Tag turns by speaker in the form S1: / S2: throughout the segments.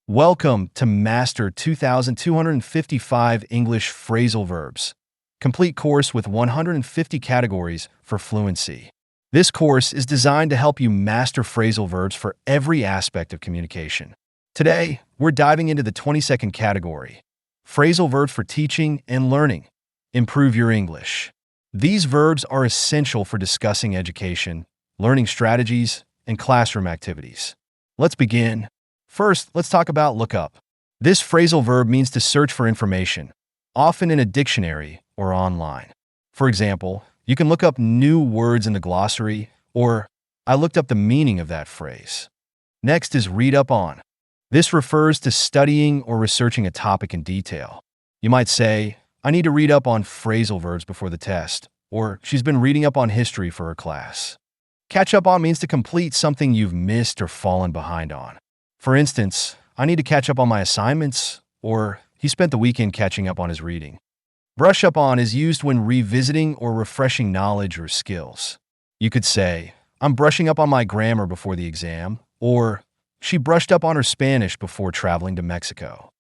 S1: Welcome to Master 2255 English Phrasal Verbs, complete course with 150 categories for fluency. This course is designed to help you master phrasal verbs for every aspect of communication. Today, we're diving into the 22nd category, phrasal verbs for teaching and learning. Improve your English. These verbs are essential for discussing education, learning strategies, and classroom activities. Let's begin. First, let's talk about look up. This phrasal verb means to search for information, often in a dictionary or online. For example, you can look up new words in the glossary, or I looked up the meaning of that phrase. Next is read up on. This refers to studying or researching a topic in detail. You might say, I need to read up on phrasal verbs before the test, or she's been reading up on history for her class. Catch up on means to complete something you've missed or fallen behind on. For instance, I need to catch up on my assignments, or he spent the weekend catching up on his reading. Brush up on is used when revisiting or refreshing knowledge or skills. You could say, I'm brushing up on my grammar before the exam, or she brushed up on her Spanish before traveling to Mexico.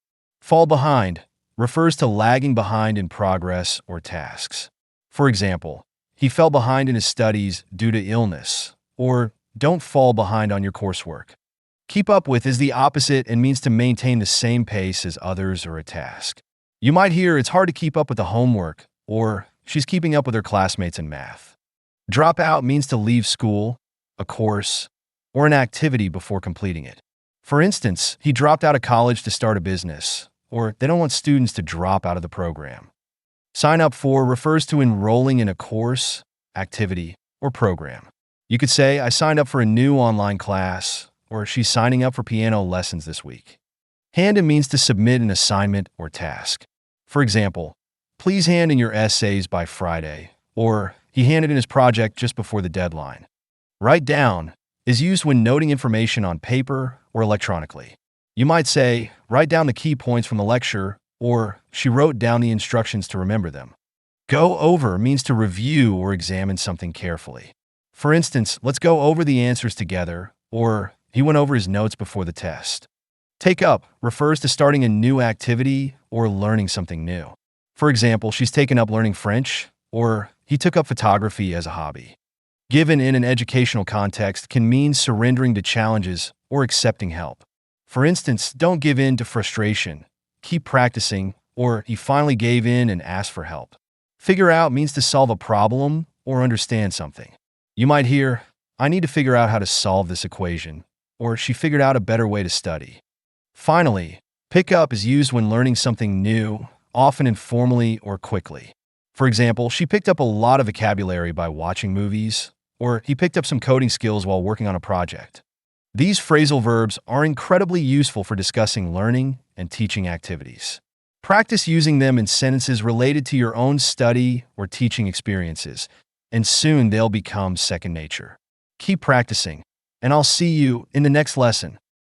S1: Fall behind refers to lagging behind in progress or tasks. For example, he fell behind in his studies due to illness, or don't fall behind on your coursework. Keep up with is the opposite and means to maintain the same pace as others or a task. You might hear it's hard to keep up with the homework, or she's keeping up with her classmates in math. Drop out means to leave school, a course, or an activity before completing it. For instance, he dropped out of college to start a business, or they don't want students to drop out of the program. Sign up for refers to enrolling in a course, activity, or program. You could say, I signed up for a new online class, or she's signing up for piano lessons this week. Hand in means to submit an assignment or task. For example, please hand in your essays by Friday, or he handed in his project just before the deadline. Write down is used when noting information on paper or electronically. You might say, write down the key points from the lecture, or she wrote down the instructions to remember them. Go over means to review or examine something carefully. For instance, let's go over the answers together, or he went over his notes before the test. Take up refers to starting a new activity or learning something new. For example, she's taken up learning French, or he took up photography as a hobby. Given in an educational context can mean surrendering to challenges or accepting help. For instance, don't give in to frustration. Keep practicing, or he finally gave in and asked for help. Figure out means to solve a problem or understand something. You might hear, I need to figure out how to solve this equation, or she figured out a better way to study. Finally, pick up is used when learning something new, often informally or quickly. For example, she picked up a lot of vocabulary by watching movies, or he picked up some coding skills while working on a project. These phrasal verbs are incredibly useful for discussing learning and teaching activities. Practice using them in sentences related to your own study or teaching experiences, and soon they'll become second nature. Keep practicing, and I'll see you in the next lesson.